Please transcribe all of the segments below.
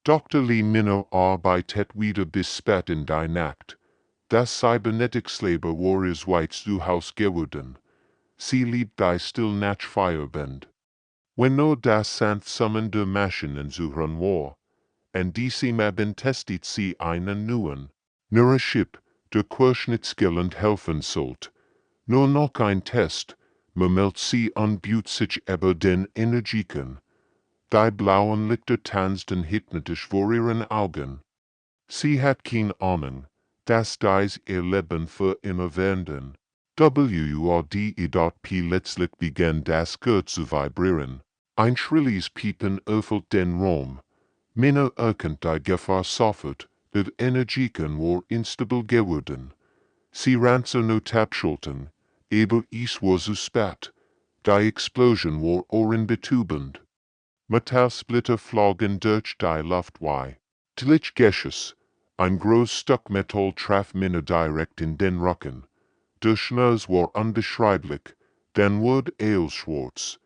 Dr. Lee Minnow arbeitet wieder bis spät in die Nacht. Das Cybernetics-Labor war is weit zu Haus geworden. Sie liebt die still nach Feuerband. Wenn nur das sanft Summen der Maschinen zu hören war, and diesem Abend testet sie einen neuen, Chip, der querschnittsgelend helfen sollt. Nur noch ein Test, meldet sie an bietet sich aber den Energieken. Die blauen Lichter tanzten hypnotisch vor ihren Augen. Sie hat keine Ahnung, dass dies ihr Leben für immer werden. Plötzlich begann das Gehör zu vibrieren. Ein schrilles Piepen öffnet den Raum. Minna erkennt die Gefahr sofort, der Energieken war instabil geworden. Sie ranzen nur Tabschulten, aber es war zu spät. Die Explosion war ohrenbetäubend. Metallsplitter flogen durch die Luft wie Glitchgesches. Ein großes Stück Metall traf Minna direkt in den Rücken. Der Schmerz war unbeschreiblich, dann wurde schwarz.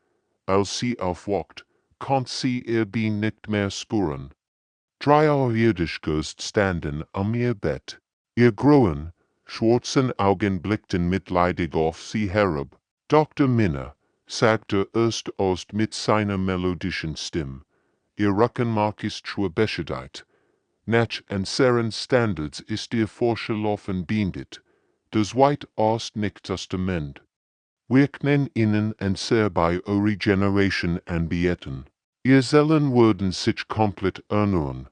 Als sie aufwacht, konnte sie ihr Bein nicht mehr spüren. 3 Außerirdische standen am ihr Bett. Ihr grauen, schwarzen Augen blickten mitleidig auf sie herab. Dr. Minna, sagte erst Ost mit seiner melodischen Stimme. Ihr Rückenmark ist schwer beschädigt. Nach unseren Standards ist ihr Forscherlaufen beendet. Das White Ost nicht Testament. Wir können Ihnen sehr bei eurer Generation anbieten. Ihr Seelen würden sich komplett erneuern.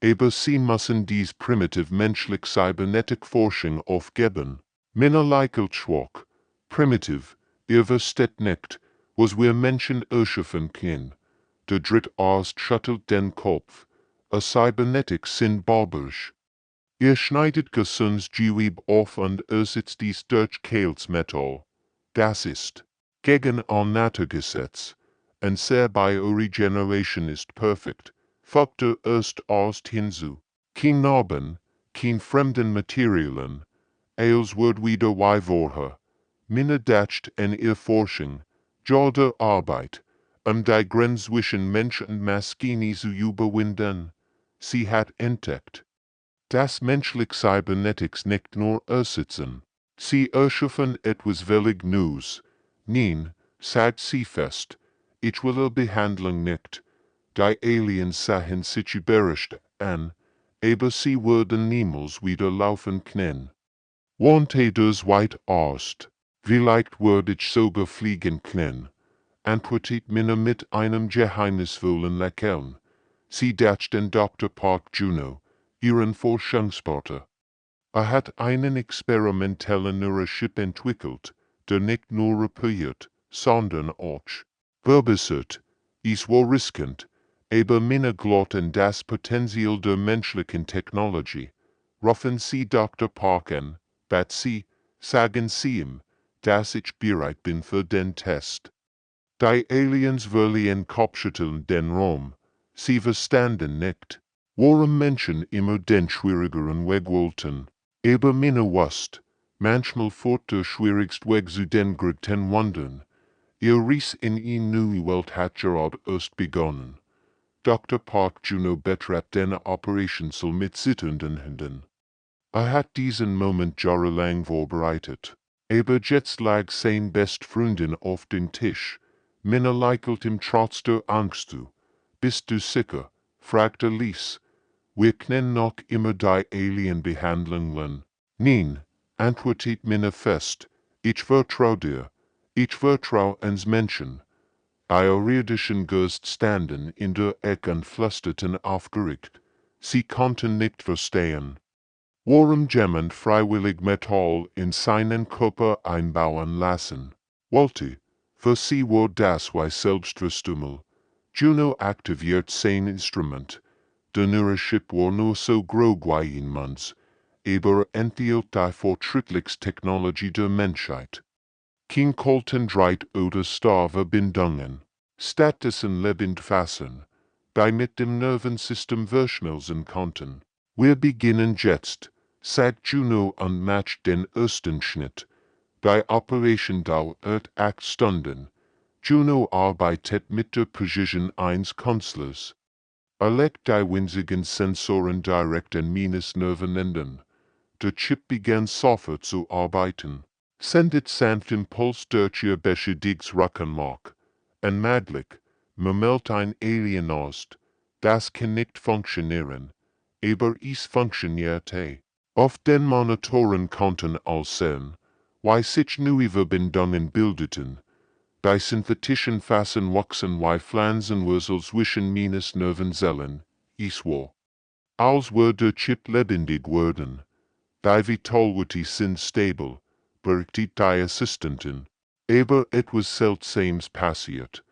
Aber Sie müssen dies primitiv menschlich Cybernetik Forschung aufgeben. Minna lächelt schwach. Primitiv, ihr versteht nicht, was wir Menschen erschaffen können. Der dritte Ost schüttelt den Kopf. A Cybernetik sind barbarisch. Ihr schneidet gesunds Gewebe auf und ersetzt dies durch Kehls Metall. Das ist gegen ein Naturgesetz. Und sehr bei eurer Generation ist perfekt. Fügte erst Ost hinzu. Kein Narben, kein fremden Materialien. Als wird wieder wie vorher. Minna dacht en ihr Forschung, Jorda Arbeit, die Grenze zwischen Mensch und Maschine zu überwinden. Sie hat entdeckt, dass menschliche Cybernetics nicht nur ersetzen. Sie erschaffen etwas völlig Neues. Nein, sagt sie fest, ich will Behandlung nicht. Die Aliens sahen sich überrascht an, aber sie würden niemals wieder laufen können. Wante das White Ost, vielleicht würde ich sogar fliegen können, antwortet Minna mit einem geheimnisvollen Lächeln. Sie dachten Dr. Park Juno, ihren Forschungspartner. Hat einen experimentellen Chip entwickelt, der nicht nur repariert, sondern auch verbessert. Es war riskant, aber Minna glaubt an das Potenzial der menschlichen Technologie. Rufen Sie Dr. Park an, bat sie, sagen Sie ihm, dass ich bereit bin für den Test. Die Aliens verliehen Kopfschütteln den Raum. Sie verstanden nicht, warum Menschen immer den schwierigeren Weg wollten. Aber Minna wusste, manchmal fort der schwierigste Weg zu den größten Wundern. Ihr Reis in eine neue Welt hat gerade erst begonnen. Dr. Park Juno betreibt eine Operation so mit zitternden Händen. Hat diesen Moment jahrelang vorbereitet. Aber jetzt lag sein Bestfreundin auf den Tisch. Minna lächelt ihm trotz der Angst zu. Bist du sicher? Fragte Lies. Wir können noch immer die Alien-Behandlung lernen. Nein, antwortet Minna fest. Ich vertrau dir. Ich vertrau uns Menschen. Außerirdischen Geist standen in der Ecke und flüsterten aufgeregt. Sie konnten nicht verstehen. Warum jemand freiwillig Metall in seinen Körper einbauen lassen wollte. Für sie war das wie Selbstverstümmelung. Juno aktiviert sein Instrument. Der neue Chip war nur so groß wie ein Manns, aber enthielt die fortschrittlichste Technologie der Menschheit. Kein Koltendreit oder Starverbindungen. Stattdessen lebend fassen, bei mit dem Nervensystem verschmelzen konnten. Wir beginnen jetzt, sagt Juno und macht den ersten Schnitt. Die Operation dauert 8 Stunden. Juno arbeitet mit der Precision eines Künstlers. Erlegt die winzigen Sensoren direkt an meines Nervenenden. Der Chip begann sofort zu arbeiten. Sendet sanft Impuls durch ihr beschädigtes Rückenmark. Enmadlich, meldet ein Alien aus. Das kann nicht funktionieren. Aber es funktionierte. Auf den Monitoren konnten aussehen, wie sich neue Verbindungen bildeten. Die synthetischen Fassen wuchsen wie Pflanzenwurzel zwischen meines Nervenzellen. Es war, als würde der Chip lebendig werden. Die Vitality sind stabil, berichtet die Assistentin. Aber etwas Seltsames passiert.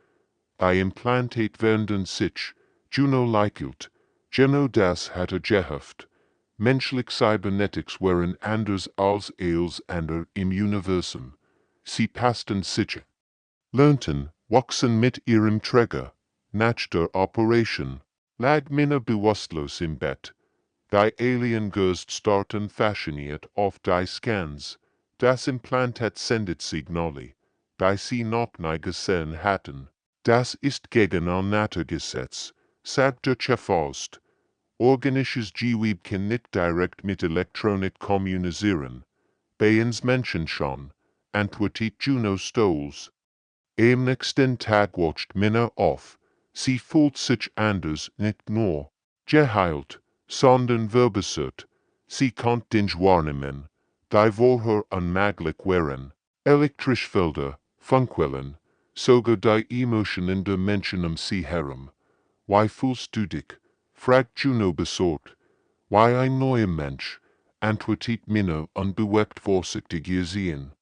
Die Implantate werden sich, Juno likelt, Geno das hatte gehofft. Menschliche Cybernetics waren anders als alles andere im Universum. Sie passten sich. Lernten, wuchsen mit ihrem Träger. Nach der Operation lag Minna bewusstlos im Bett. Die Alien-Geist starten fasziniert auf die Scans. Das Implantat sendet Signale, die sie noch nie gesehen hatten. Das ist gegen ein Naturgesetz, sagt der Chefaust. Organisches Gewebe kann nicht direkt mit Elektronik kommunizieren. Bei uns Menschen schon, antwortet Juno stolz. Am nächsten Tag wacht Minna auf. Sie fühlt sich anders, nicht nur geheilt, sondern verbessert. Sie konnte Dinge wahrnehmen, die vorher unmöglich waren. Elektrischfelder, Funkwellen, sogar die Emotionen der Menschen sie herum. Wie fühlst du dich? Fragt Juno besorgt. Wie ein neuer Mensch, antwortet Minna unbewegt vorsichtig ihr Sehen.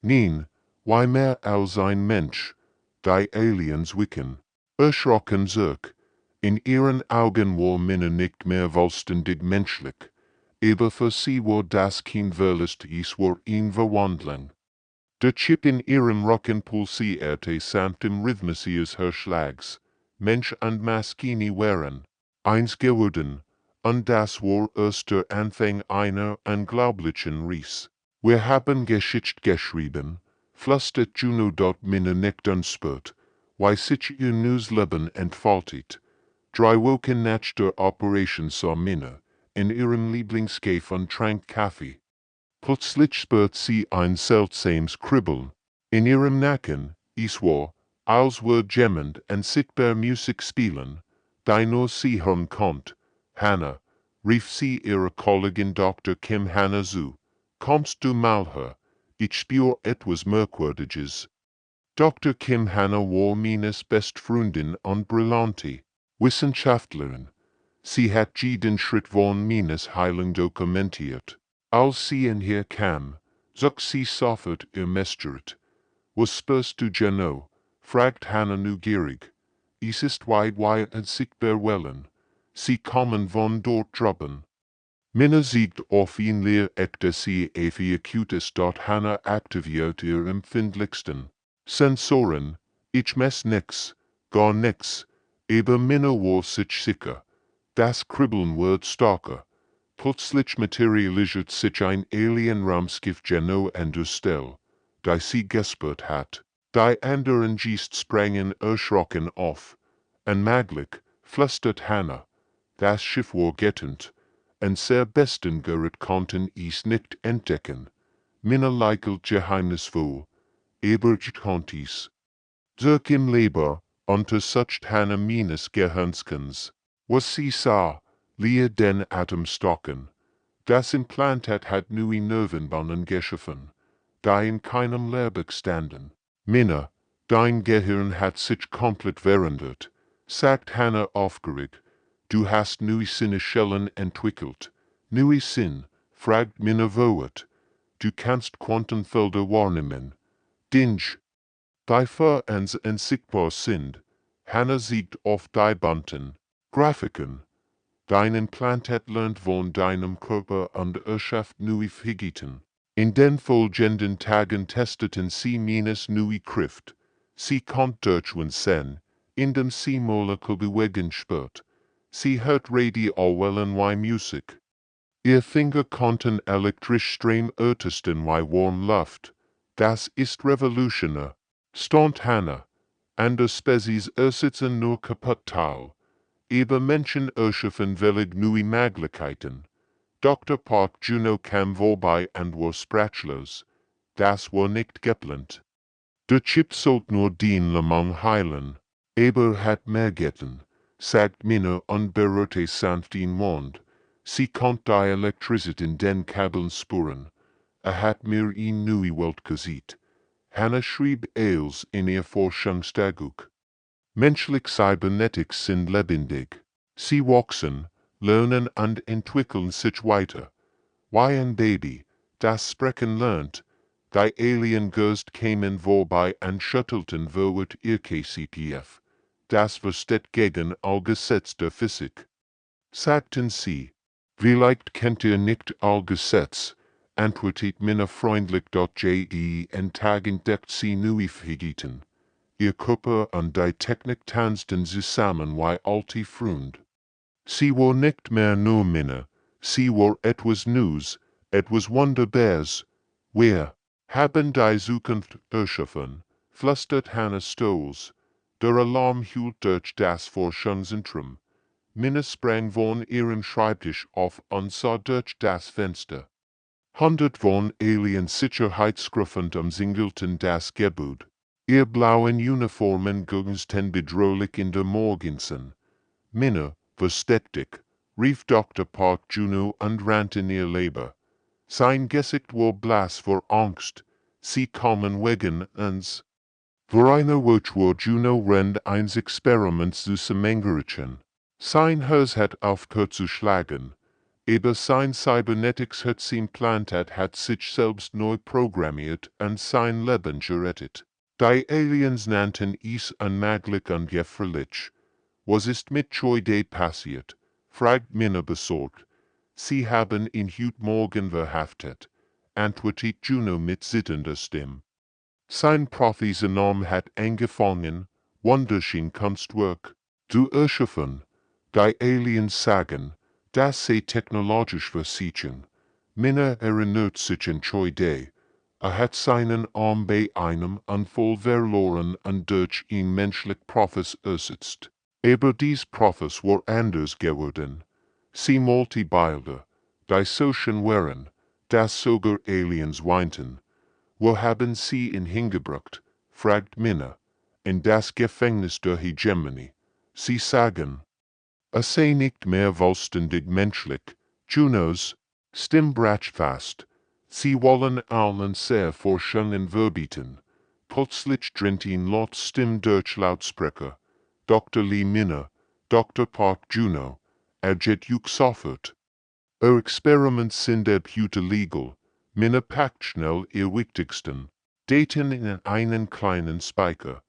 Nein, wie mehr als ein Mensch. Die Aliens wicken. Erschrocken zurück. In ihren Augen war Minna nicht mehr vollständig menschlich. Aber für sie war das kein Verlust, es war eine Verwandlung. Der Chip in ihrem Rücken pulsierte sanft im Rhythmus ihres Herzschlags. Mensch und Maschine waren eins geworden, und das war erst der Anfang einer unglaublichen Reise. Wir haben Geschichte geschrieben, flüstert Juno dort Minna nicht unspürt, wie sich ihr neues Leben entfaltet. 3 Wochen nach der Operation sah Minna, in ihrem Lieblingscafé und trank Kaffee. Plötzlich spürt sie ein seltsames Kribbeln. In ihrem Nacken, es war, als würde jemand unsichtbar Musik spielen, die nur sie hören konnte. Hannah, rief sie ihrer Kollegin Dr. Kim Hannah zu. Kommst du mal her? Ich spür etwas Merkwürdiges. Dr. Kim Hannah war Minnas Bestfreundin und brillante Wissenschaftlerin. Sie hat jeden Schritt von Minnas Heilung dokumentiert. Als sie in hier kam, zog sie sofort ihr Messtert. Was spürst du genau? Fragt Hannah neugierig. Es ist weit unsichtbar Wellen. Sie kommen von dort droben. Minna siegt auf ihn leer Ektasie akutes dort Hannah aktiviert ihr empfindlichsten Sensoren. Ich mess nix, gar nix. Aber Minna war sich sicher. Das Kribbeln wird stärker. Plötzlich materialisiert sich ein Alien-Raumschiff genau an der Stelle, die sie gespürt hat. Die anderen Geist sprangen erschrocken auf. Unmöglich, flüstert Hannah. Das Schiff war getarnt. Und sehr besten Gerät konnten es nicht entdecken. Minna lächelt geheimnisvoll. Aber ich konnte es. Zurück im Leber untersucht Hannah Minnas Gehirnskans. Was sie sah, leer den Atemstocken. Das Implantat hat neue Nervenbahnen geschaffen, die in keinem Lehrbuch standen. Minna, dein Gehirn hat sich komplett verändert, sagt Hannah aufgeregt. Du hast neue Sinneschellen entwickelt. Neue Sinn, fragt Minna verwirrt. Du kannst Quantenfelder wahrnehmen. Dinge, die für uns unsichtbar sind. Hannah sieht auf die bunten Grafiken. Dein Implantat lernt von deinem Körper und erschafft neue Fähigkeiten. In den folgenden Tagen testeten sie Minnas neue Kraft. Sie konnte durchschauen sehen, indem sie Molekül bewegen spürt. Sie hört Radiowellen wie Musik. Ihr Finger konnten elektrisch Strom ertesten wie warm Luft. Das ist revolutionär. Staunt Hannah. Andere Spezies ersetzen nur Kaputtteil. Eber Menschen erschaffen velig neue Möglichkeiten. Dr. Park Juno kam vorbei und war sprachlos. Das war nicht geplant. Der Chip sollte nur den Lamang heilen. Eber hat mehr getan, sagt Minna und berührte sanft den Mond. Sie konnte die Elektrizität in den Kabeln spüren. Hat mir in neue Welt gesehen. Hannah schrieb eils in ihr Forschungstagebuch. Menschliche Cybernetik sind lebendig. Sie wachsen, lernen und entwickeln sich weiter. Wie ein Baby, das sprechen lernt. Die Alien-Geist kämen vorbei und schüttelten verwirrt ihr KCPF. Das versteht gegen all Gesetz der Physik. Sagten sie. Vielleicht kennt ihr nicht all Gesetz, antwortet Minna freundlich. Je Tag entdeckt sie Neuigkeiten. Ihr Körper und die Technik tanzten zusammen wie alte Freund. Sie war nicht mehr nur Minna, sie war etwas Neues, etwas Wunderbares. Wir haben die Zukunft erschaffen, flüstert Hannah Stoles. Der Alarm hielt durch das Forschungszentrum. Minna sprang von ihrem Schreibtisch auf und sah durch das Fenster. 100 von Alien-Sicherheitskräften umzingelten das Gebäude. Ihr blauen Uniformen glänzten bedrohlich in der Morgenson. Minna, versteck dich, rief Dr. Park Juno und rannte in ihr Leber. Sein Gesicht war blass vor Angst. Sie kommen wegen uns. Für eine Woche war Juno rennt eins Experiment zusammengerechnet. Sein Herz hat aufgehört zu schlagen. Aber sein Cybernetics Herzimplantat hat sich selbst neu programmiert und sein Leben gerettet. Die Aliens nannten es unmöglich und gefährlich. Was ist mit Joy passiert? Fragt Minna besorgt. Sie haben ihn heute Morgen verhaftet, antwortet Juno mit zitternder Stimme. Sein Prophezenom hat angefangen, wunderschön Kunstwerk zu erschaffen. Die Aliens sagen, dass sie technologisch versichern. Minna erinnert sich an Joy. Hat seinen Arm bei einem Unfall verloren und durch ihn menschlich Prophets ersetzt. Aber dies Prophets war anders geworden. Sie malte Bilder, die so schön waren, dass sogar Aliens weinten. Wo haben sie ihn hingebracht? Fragt Minna. In das Gefängnis der Hegemonie. Sie sagen, es sei nicht mehr vollständig menschlich. Junos Stimme bracht fast. Sie wollen allen sehr Forschungen verbieten. Plötzlich dringt ihn laut Stimme durch Lautsprecher. Dr. Lee Minna, Dr. Park Juno, jet sofort. Experiments sind ab heute legal. Minna packt schnell ihr Wichtigsten. Daten in einen kleinen Speicher.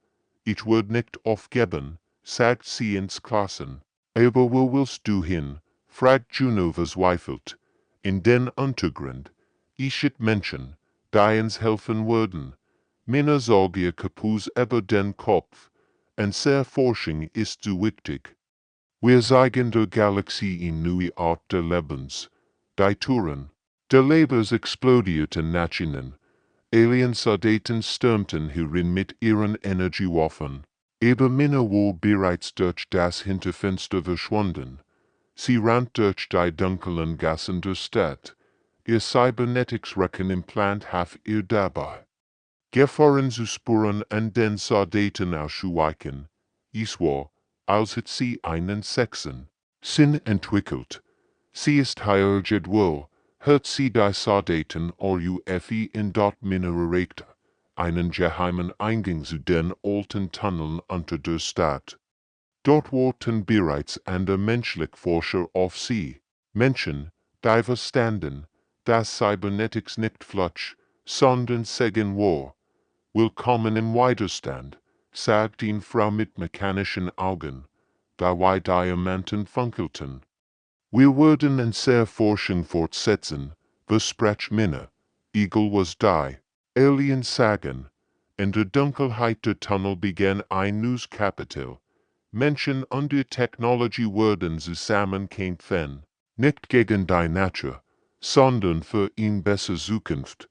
Ich würde nicht aufgeben, sagt sie ins Klassen. Aber wo willst du hin? Fragt Juno verzweifelt. In den Untergrund. Ich Menschen, die uns helfen würden. Minna sorgt ihr kaputt über den Kopf. Und sehr Forschung ist zu wichtig. Wir zeigen der Galaxie in neue Art der Lebens. Die Touren. Der Lebens explodierten nach ihnen. Alien-Soldaten stürmten herein mit ihren Energiewaffen. Aber Minna war bereits durch das Hinterfenster verschwunden. Sie rannt durch die dunklen Gassen der Stadt. Ihr Cybernetics-Reckenimplant half ihr dabei. Gefahren zu spüren und den Soldaten auszuweichen. Es war, als hat sie einen sechsten Sinn entwickelt. Sie ist heiratet wohl, hört sie die Soldaten RUFI in dort Minna erreicht. Einen geheimen Eingang zu den alten Tunneln unter der Stadt. Dort warten bereits andere menschliche Forscher auf sie. Menschen, die verstanden, dass Cybernetics nicht flutsch, sondern Segen war. Willkommen im Widerstand, sagt die Frau mit mechanischen Augen, dabei Diamanten funkelten. Wir würden in sehr Forschung fortsetzen, versprach Minna. Eagle was die. Alien sagen. In der Dunkelheit der Tunnel begann ein neues Kapitel. Menschen und die Technologie würden zusammenkämpfen. Nicht gegen die Natur, sondern für eine bessere Zukunft.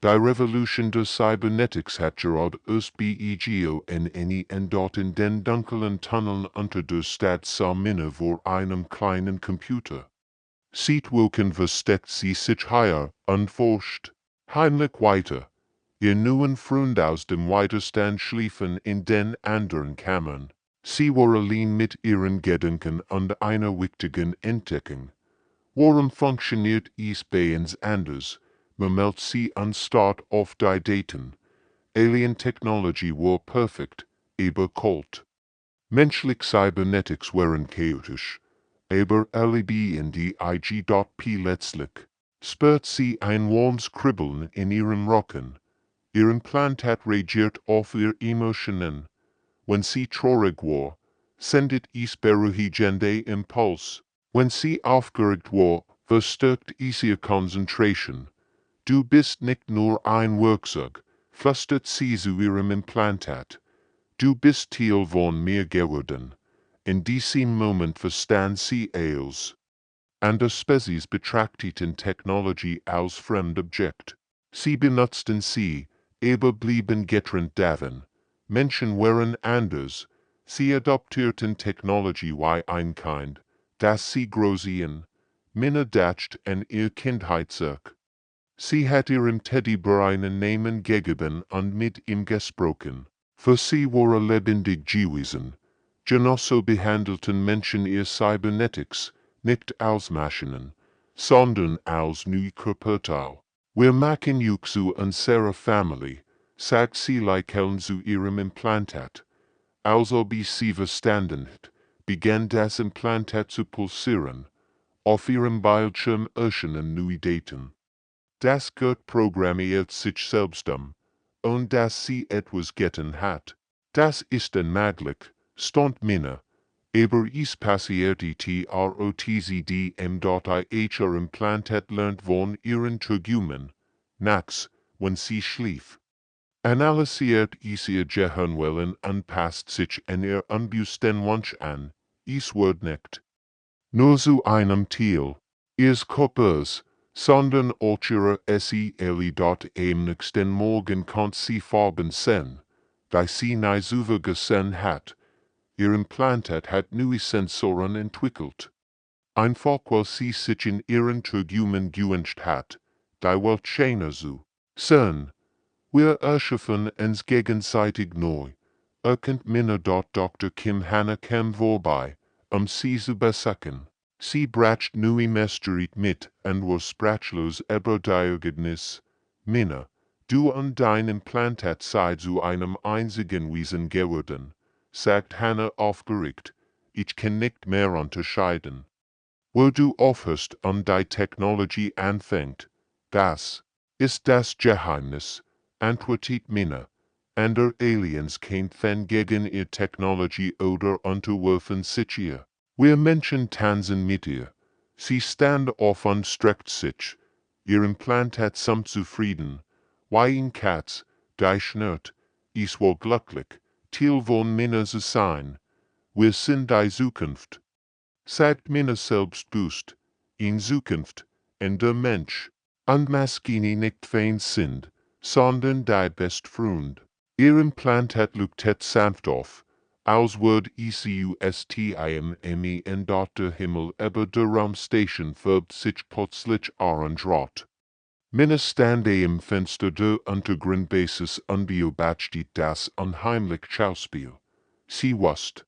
Die Revolution der Cybernetics hat gerade erst begonnen in den dunklen Tunneln unter der Stadt sah Minna vor einem kleinen Computer. Sieht woken versteckt sie sich hier, unforscht, heimlich weiter. Ihr neuen Freund aus dem Widerstand schliefen in den anderen Kammern. Sie war allein mit ihren Gedanken und einer wichtigen Entdeckung. Warum funktioniert es bei uns anders? Meldet sie anstatt auf die Daten. Alien Technology war perfekt, aber kalt. Menschlich Cybernetics waren chaotisch, aber alle in die IG.P letztlich. Spürt sie ein warmes Kribbeln in ihren Rücken. Ihr Implantat reagiert auf ihr Emotionen. Wenn sie traurig war, sendet es beruhigende Impuls. Wenn sie aufgeregt war, verstärkt es ihr Konzentration. Du bist nicht nur ein Werkzeug, flüstert sie zu ihrem Implantat. Du bist Teil von mir geworden. In diesem Moment verstand sie alles. Andere Spezies betrachteten Technologie als Fremdobjekt. Sie benutzten sie, aber blieben getrennt davon. Menschen waren anders. Sie adoptierten Technologie wie ein Kind, das sie großien. Minna dacht an ihr Kindheitswerk. Sie hat ihrem Teddybär einen Namen gegeben und mit ihm gesprochen. Für sie war lebendig gewesen. Genauso behandelten Menschen ihr Cybernetics, nicht als Maschinen, sondern als neue Körperteil. Wir machen euch zu unserer Familie, sagt sie lächelnd zu ihrem Implantat. Als ob sie verstanden hat, begann das Implantat zu pulsieren. Auf ihrem Bildschirm erschienen neue Daten. Das Gehirn programmiert sich selbst und dass sie etwas getan hat. Das ist unmöglich, stand Minna. Aber es passierte trotzdem ihr Implantat lernt von ihren Trägungen. Nachts, wenn sie schlief. Analysiert es ihr Gehirnwellen und passt sich an ihr unbewussten Wunsch an. Es wird nicht nur zu einem Teil ihres Körpers, sondern auch ihrer Seele. Am nächsten Morgen konnte sie Farben sehen, die sie nie zuvor gesehen hat. Ihr Implantat hat neue Sensoren entwickelt. Einfach weil sie sich in ihren Trägungen gewünscht hat, die Welt schöner zu sehen. Wir erschaffen uns gegenseitig neu. Erkennt Minna Dr. Kim Hanna kam vorbei, sie zu besuchen. Sie bracht neue Mysterit mit und war sprachlos über die Ergebnis. Minna, du und dein Implantat seid zu einem einzigen Wesen geworden, sagt Hanna aufgeregt. Ich kann nicht mehr unterscheiden. Wo du aufhörst und die Technologie anfängt, das ist das Geheimnis, antwortet Minna. Andere Aliens kämpfen gegen ihr Technologie oder unterwerfen sich ihr. Wir Menschen tanzen mit ihr. Sie stand auf und streckt sich. Ihr Implantat zum zufrieden. Wie ein Katz, die schnurrt. Es war glücklich, Teil von Minna zu sein. Wir sind die Zukunft. Sagt Minna selbstbewusst. In Zukunft, in der Mensch. Und Maschine nicht Feind sind, sondern die best Freund. Ihr Implantat leuchtet sanft auf, als würde ECUSTIME in der Himmel über der Raumstation färbt sich plötzlich orange-rot. Minna stand im Fenster der Untergrundbasis und beobachtet das unheimliche Schauspiel. Sie wusste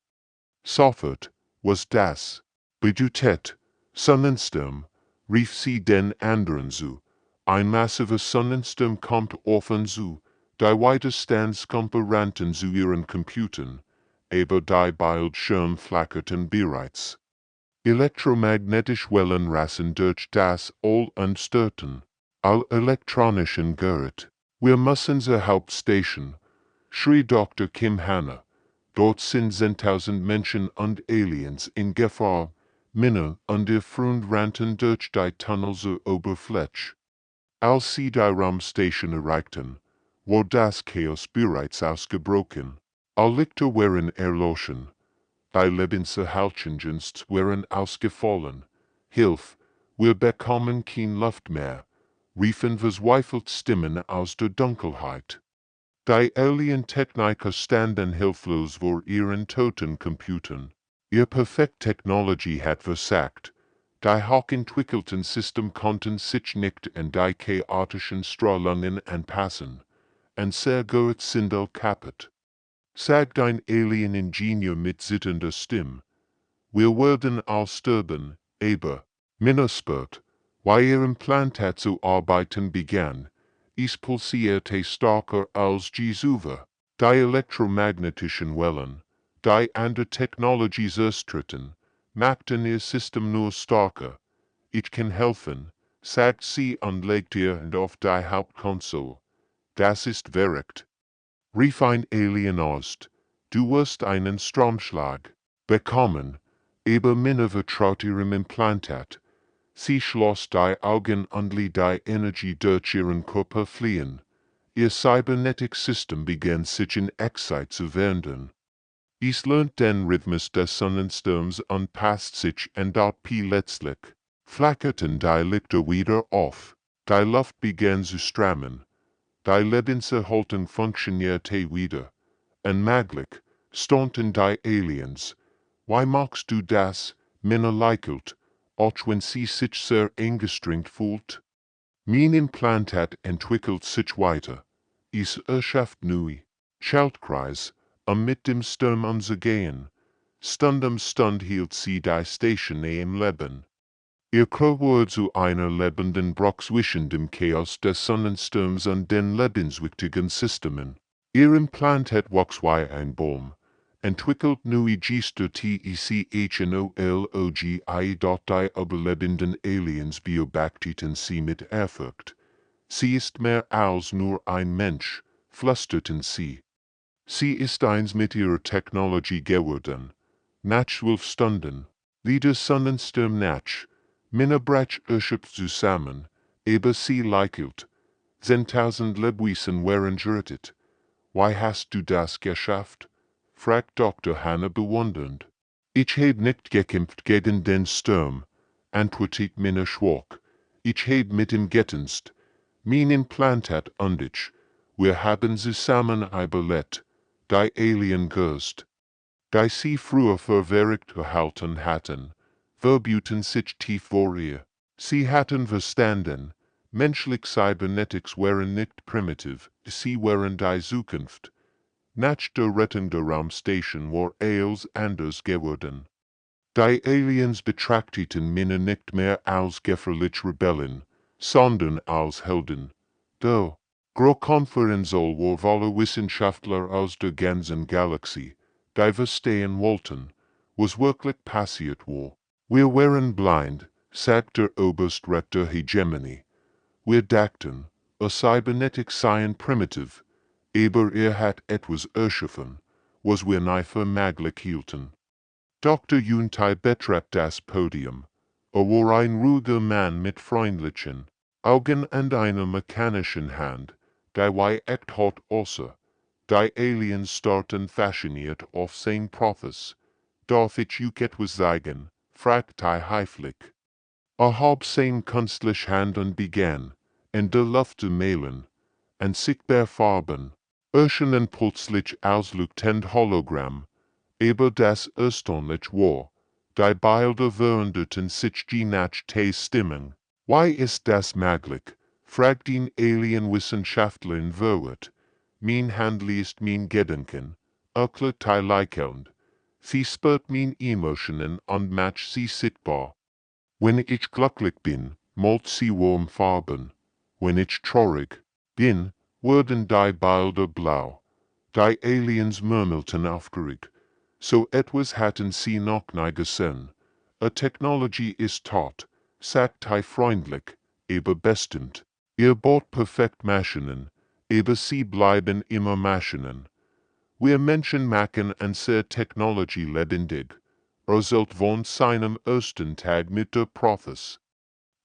sofort, was das bedeutet. Sonnensturm, rief sie den anderen zu. Ein massiver Sonnensturm kommt auf uns zu. Die Widerstandskonkurrenten zu ihren Computern, aber die Bildschirme flackerten bereits. Elektromagnetische Wellen rasen durch das All und störten all elektronischen Gerät. Wir müssen zur Hauptstation, schrie Dr. Kim Hanna. Dort sind 10.000 Menschen und Aliens in Gefahr. Minna und ihr Freund rannten durch die Tunnel zur Oberfläche. Als sie die Raumstation erreichten, war das Chaos bereits ausgebrochen. Alle Lichter waren erloschen. Die Lebenserhaltungsdienste waren ausgefallen. Hilf, wir bekommen kein Luft mehr. riefen verzweifelt Stimmen aus der Dunkelheit. Die Alien-Techniker standen hilflos vor ihren toten Computern. Ihr Perfekt-Technologie hat versagt. Die hochentwickelten Systeme konnten sich nicht an die chaotischen Strahlungen anpassen. Und Sergeit Sindel kaputt. Sagt ein Alien-Ingenieur mit zitternder Stimme. Wir werden aussterben, aber, Minespert, weil ihr Implantat zu arbeiten begann, es pulsierte stärker als Jesuva. Die elektromagnetischen Wellen, die an der Technologie zerstritten, machten ihr System nur stärker. Ich kann helfen, sagt sie und legt ihr Hand auf die Hauptkonsole. Das ist verrückt. Rief ein Alien aus. Du wirst einen Stromschlag bekommen, aber Minna vertraut ihrem Implantat. Sie schloss die Augen und ließ die Energie durch ihren Körper fliehen. Ihr Cybernetic-System begann sich in Echtzeit zu wandeln. Es lernt den Rhythmus des Sonnensturms und passt sich an dort letztlich. Flackerten die Lichter wieder auf. Die Luft begann zu strömen. Die Lebenserhaltung funktionierte wieder. Unmöglich, staunten die Aliens. Why machst du das, Minna lächelt, auch wenn sie sich sehr angestrengt fühlt? Mein Implantat entwickelt sich weiter. Es erschafft neue Schaltkreis, mit dem Sturm umzugehen. Stund um Stund hielt sie die Station im Leben. Ihr Crew wurde zu einer lebenden Bruch zwischen dem Chaos des Sonnensturms und den lebenswichtigen Systemen. Ihr Implantat wuchs wie ein Baum, entwickelt neue Gester technologie, die überlebenden Aliens beobachteten sie mit Ehrfurcht. Sie ist mehr als nur ein Mensch, flüsterten sie. Sie ist eins mit ihrer Technologie geworden. Nach 12 Stunden, wie der Sonnensturm nach, Minna brach erschöpft zusammen, aber sie lächelt. 10.000 Lebewesen waren gerettet. Wie hast du das geschafft? Fragt Dr. Hanna bewundernd. Ich habe nicht gekämpft gegen den Sturm, antwortet Minna schwach. Ich habe mit ihm getanzt. Mein Implantat und ich, wir haben zusammen überlebt. Die Alien Ghost. Die sie früher verwirrt gehalten hatten, verbüten sich tief vor ihr. Sie hatten verstanden, menschliche Cybernetics waren nicht primitiv, sie waren die Zukunft. Nach der Rettung der Raumstation war alles anders geworden. Die Aliens betrachteten Minna nicht mehr als gefährliche Rebellen, sondern als Helden. Der Großkonferenzsaal war voller Wissenschaftler aus der ganzen Galaxie, die verstehen wollten, was wirklich passiert war. Wir waren blind, sagt der Oberstrektor Hegemony. Wir dachten, Cybernetik seien primitiv, aber hat etwas erschaffen, was wir nicht für möglich hielten. Dr. Juntai betrat das Podium. War ein ruhiger Mann mit freundlichen Augen und einer mechanischen Hand, die wie echt hot aussah. Die Aliens starrten fasziniert auf sein Profis. Darf ich etwas sagen? Fragte heiflich. Hob sein künstlich Handeln begann, in der Luft zu malen, und sichtbar Farben, erscheinen plötzlich ausleuchtend Hologramm, aber das erstaunlich war, die Bilder veränderten sich je nach der Stimmung. Wie ist das möglich? Fragt den Alien-Wissenschaftlerin verwirrt. Mein Handel ist mein Gedanken, erklärt die lächelnd. Sie spürt mein Emotionen und macht sie sichtbar. Wenn ich glücklich bin, malt sie warm Farben. Wenn ich traurig bin, werden die Bilder blau. Die Aliens murmelten aufgeregt. So etwas hatten sie noch nie gesehen. Technologie ist tot, sagt freundlich, aber bestimmt. Ihr baut perfekt Maschinen, aber sie bleiben immer Maschinen. Wir Menschen machen unsere Technologie lebendig. Sollt von seinem ersten Tag mit der Profis.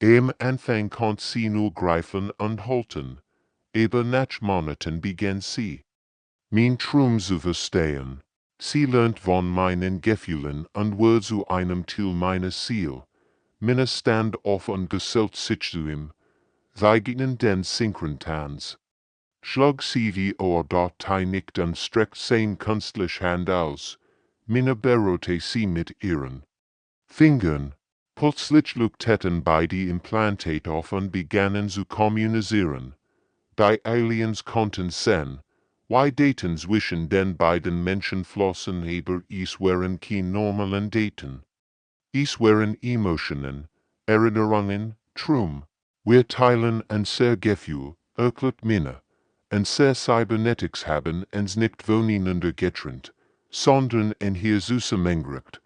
Am Anfang konnte sie nur greifen und halten, aber nach Monaten begann sie, mein Traum zu verstehen. Sie lernt von meinen Gefühlen und wurde zu einem Teil meines Ziel. Minna stand auf und gesellt sich zu ihm. Zeigenen den Synchrontans. Schlug CV or dort die nicht und streckt sein künstlich Hand aus. Minne berote sie mit ihren Fingern. Plötzlich leuchteten beide Implantate auf und begannen zu kommunizieren. Die Aliens konnten sehen, wie Daten zwischen den beiden Menschen flossen, aber es waren kein normalen Daten. Es waren Emotionen, Erinnerungen, Traum. Wir teilen ein sehr Gefühl, erklärt Minne. Ein sehr Cybernetics haben uns nicht voneinander getrennt, sondern in hier zusammengerückt.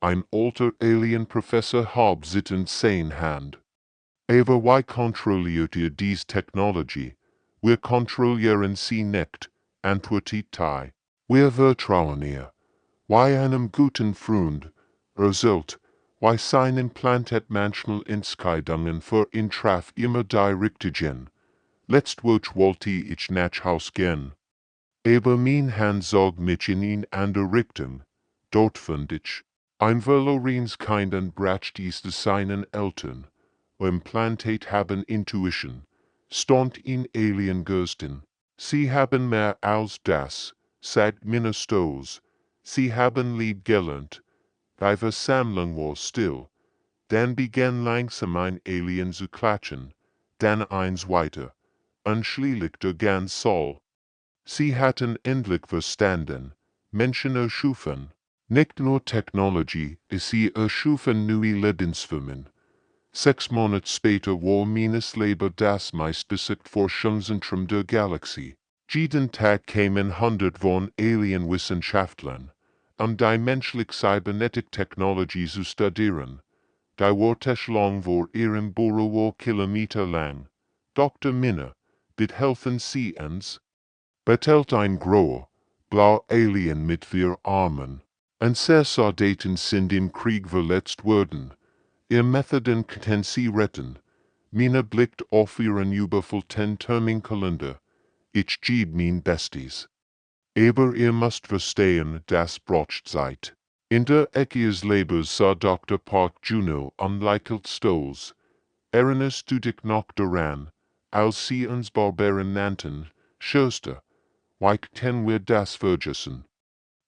Ein alter Alien-Professor halb sittend sein Hand. Aber wie kontrolliert ihr dies Technologie? Wir kontrollieren sie nicht, antwortet Tai. Wir vertrauen ihr. Wie einem guten Freund, sollt, wie sein Implantat manchmal Entscheidungen für ihn traf immer die richtigen. Letztwoch wollte ich nach Haus gehen. Aber mein Hand zog mich in eine andere Richtung. Dort fand ich ein verlorenes Kind und brachte es seinen Eltern. Implantate haben Intuition, stond in Alien-Geisten. Sie haben mehr als das, sagt Minnestos. Sie haben lieb gelernt. Die Versammlung war still. Dann begann langsam ein Alien zu klatschen, dann eins weiter, und schließlich der ganze Saal. Sie hatten endlich verstanden, Menschen erschufen. Nicht nur Technologie, sie erschufen neue Lebensformen. 6 Monate später war meines Leben das meistbesiegte Forschungszentrum der Galaxie. Jeden Tag kamen 100 von Alien-Wissenschaftlern, die menschliche Cybernetik-Technologie zu studieren. Die Warteschlange vor ihrem Büro war Kilometer lang. Dr. Minne, bitte helfen Sie uns? Betelt ein grauer, blau Alien mit 4 Armen. Ein sehr Soldaten sind im Krieg verletzt worden. Ihr Methoden können sie retten. Minne blickt auf ihren überfüllten Terminkalender. Ich gebe mein Bestes. Aber ihr müsst verstehen, das braucht Zeit. In der Ecke ihres Lebens sah Dr. Park Juno unlächelt stolz. Erinnerst du dich noch daran, als sie uns Barbaren nannten, Schwester? Wie können wir das vergessen?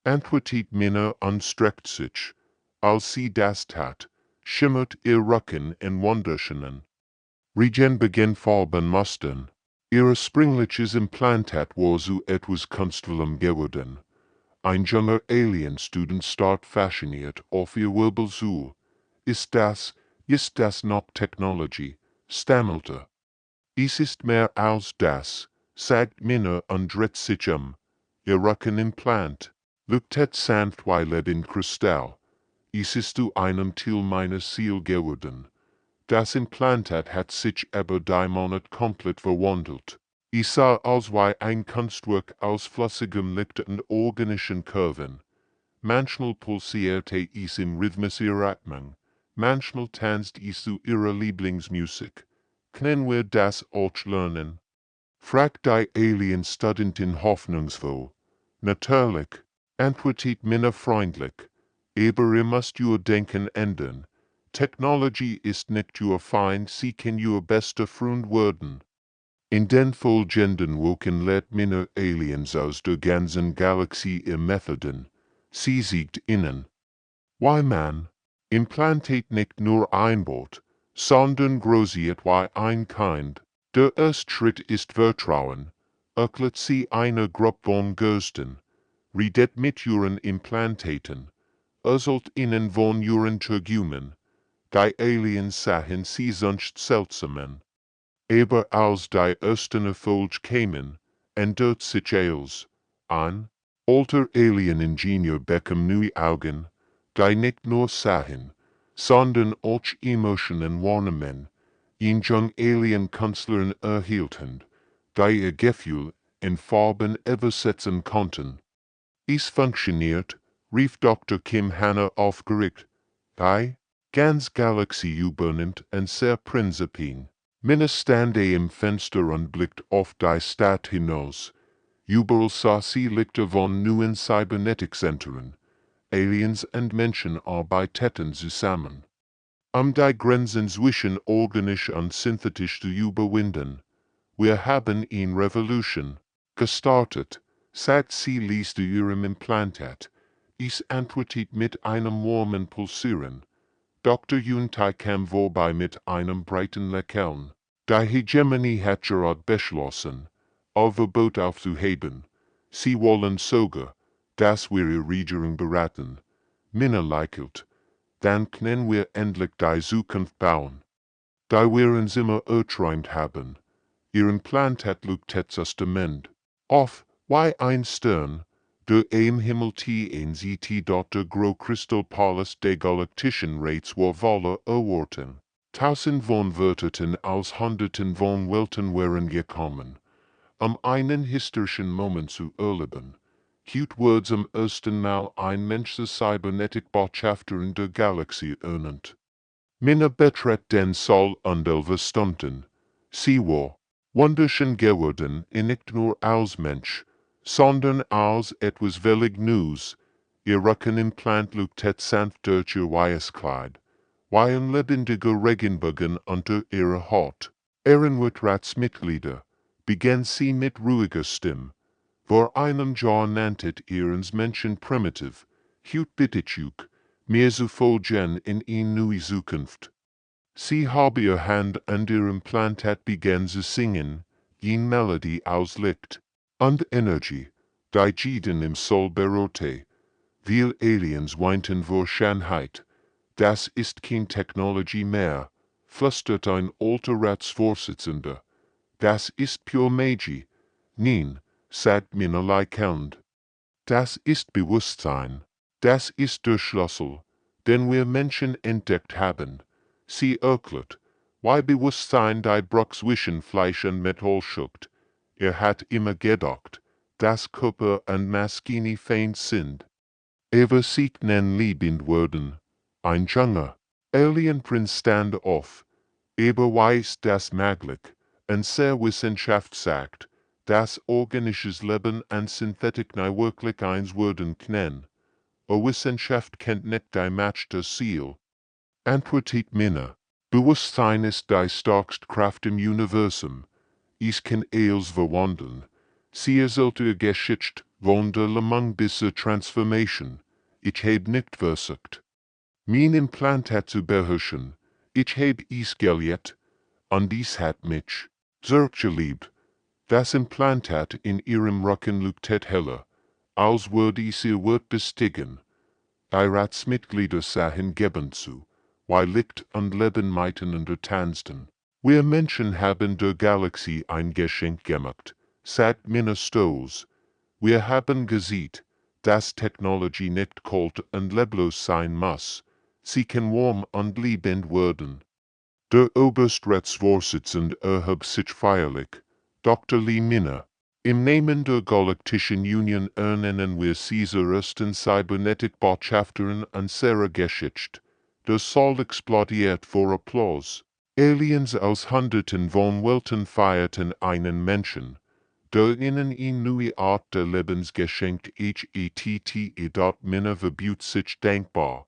Antwortet Minne und streckt sich. Als sie das tat, schimmert ihr Rücken in wunderschönen Regen beginnt farben mustern. Ihr springliches Implantat war so etwas Kunstvollem geworden. Ein junger Alien-Student start fasziniert auf ihr Wirbel zu. Ist das noch Technologie? Stammelte. Es ist mehr als das, sagt Minne und dreht sich Ihr Rückenimplant leuchtet sanft wie Lebenkristall. Es ist zu einem Teil meiner Seele geworden. Das Implantat hat sich über die Monate komplett verwandelt. Ich sah aus wie ein Kunstwerk aus flüssigem Licht und organischen Kurven. Manchmal pulsierte es im Rhythmus ihrer Atmung, manchmal tanzt es zu ihrer Lieblingsmusik. Können wir das auch lernen? Fragt die Alien-Studentin hoffnungsvoll. Natürlich, antwortet Minne freundlich. Aber ihr müsst ihr Denken ändern. Technologie ist nicht ihr Feind, sie kann ihr bester Freund werden. In den folgenden Wochen lädt Minne Aliens aus der ganzen Galaxie ihr Methoden. Sie siegt ihnen. Why man? Implantate nicht nur ein Boot, sondern großiert wie ein Kind. Der erste Schritt ist Vertrauen. Erklärt sie eine Gruppe von Geistern. Redet mit ihren Implantaten. Sollt ihnen von ihren Turgumen. Die Aliens sahen sie sonst seltsamen. Aber als die ersten Erfolge kamen, ändert sich alles. Ein alter Alien-Ingenieur bekam neue Augen, die nicht nur sahen, sondern auch Emotionen wahrnahmen. Ein jung Alien-Künstlerin erhielten, die ihr Gefühl in Farben übersetzen konnten. Es funktioniert, rief Dr. Kim Hanna aufgeregt. Die ganz Galaxie übernimmt ein sehr Prinzipien. Minne stande im Fenster und blickt auf die Stadt hinaus. Überall sah sie Lichter von neuen Cybernetic-Zentren. Aliens und Menschen arbeiteten zusammen. Die Grenzen zwischen organisch und synthetisch zu überwinden. Wir haben eine Revolution gestartet, sagt sie liest ihrem Implantat. Es antwortet mit einem warmen Pulsieren. Dr. Juntai kam vorbei mit einem breiten Lächeln. Die Hegemonie hat gerade beschlossen, ihr Verbot aufzuheben. Sie wollen sogar, dass wir ihre Regierung beraten. Minna lächelt. Dann können wir endlich die Zukunft bauen. Da wir uns immer erträumt haben. Ihr Implantat lugt Testament. Auf, wie ein Stern, der im Himmel sieht dort der Großkristallpalast der Galaktischen Rates war Wolle erwarten. Tausend von Wörtern aus Hunderten von Welten wären gekommen, einen historischen Moment zu erleben. Heute wird zum ersten Mal ein Mensch der Cybernetik-Botschafter in der Galaxie ernannt. Minna betrat den Saal und Stunden. Sie war wunderschön geworden, nicht nur als Mensch, sondern als etwas völlig Neues. Ihr Rückenimplant lugtet sanft durch ihr weißes Kleid, wie ein lebendiger Regenbogen unter ihrer Haut. Ehrenratsmitglieder, begann sie mit ruhiger Stimme. Vor einem Jahr nanntet ihr uns Menschen primitiv, heute bittet ich, mir zu folgen in eine neue Zukunft. Sie habe ihr Hand an ihr Implantat begann zu singen, eine Melodie aus Licht und Energie, die jeden im Soul beruhte. Wir Aliens weinten vor Schönheit. Das ist kein Technologie mehr, flüstert ein alter Ratsvorsitzender. Das ist pure Magie. Nein, sagt Minna lächelnd. Das ist Bewusstsein. Das ist der Schlüssel, den wir Menschen entdeckt haben. Sie erklärt, wie Bewusstsein die Brücke zwischen Fleisch und Metall schickt. Hat immer gedacht, dass Körper und Maschine feind sind. Sieht nen liebend werden. Ein junger Alienprinz stand auf. Weiß das möglich, und sehr Wissenschaft sagt, dass organisches Leben und Synthetik nie wirklich eins werden können. Wissenschaft kennt nicht die Match das Ziel. Antwortet Minna. Bewusstsein ist die stärkste Kraft im Universum. Es kann alles verwandeln. Sie sollte geschützt von der Lemang bis zur Transformation. Ich heb nicht versucht. Mein Implantat zu beherrschen. Ich heb es geliebt. Und dies hat mich sehr geliebt. Das Implantat in ihrem Rücken leuchtet heller, als würde es ihr Wort bestiegen. Die Ratsmitglieder sahen gebend zu, weil Licht und Leben miteinander tanzten. Wir Menschen haben der Galaxie ein Geschenk gemacht, sagt Minna stolz. Wir haben gesehen, dass Technologie nicht kalt und leblos sein muss. Sie kann warm und liebend werden. Der Oberstratsvorsitzende erhob sich feierlich. Dr. Lee Minna. Im Namen der Galaktischen Union ernennen wir Caesar ersten Cybernetik-Botschafterin unserer Geschichte. Der Saal explodiert vor Applaus. Aliens aus Hunderten von Welten feierten einen Menschen, der ihnen eine neue Art der Lebens geschenkt hat. Minna verbot sich dankbar.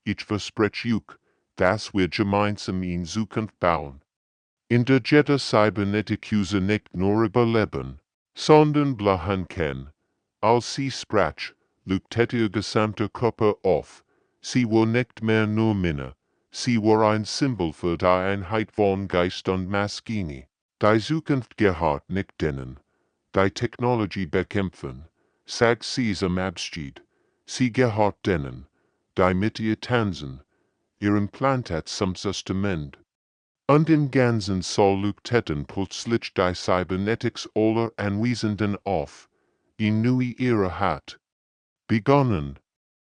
Ich verspreche euch, dass wir gemeinsam in Zukunft bauen. In der Jedi Cybernetik-User nicht nur überleben, sondern blahen kann. Als sie sprach, leuchtete ihr gesamter Körper auf. Sie war nicht mehr nur Minna. Sie war ein Symbol für die Einheit von Geist und Maschine. Die Zukunft gehört nicht denen, die Technologie bekämpfen, sagt sie am Abschied. Sie gehört denen, die mit ihr tanzen, ihr Implantat zum Testament. Und im ganzen Saal leuchteten plötzlich die Cybernetics aller Anwesenden auf. Eine neue Ära hat begonnen.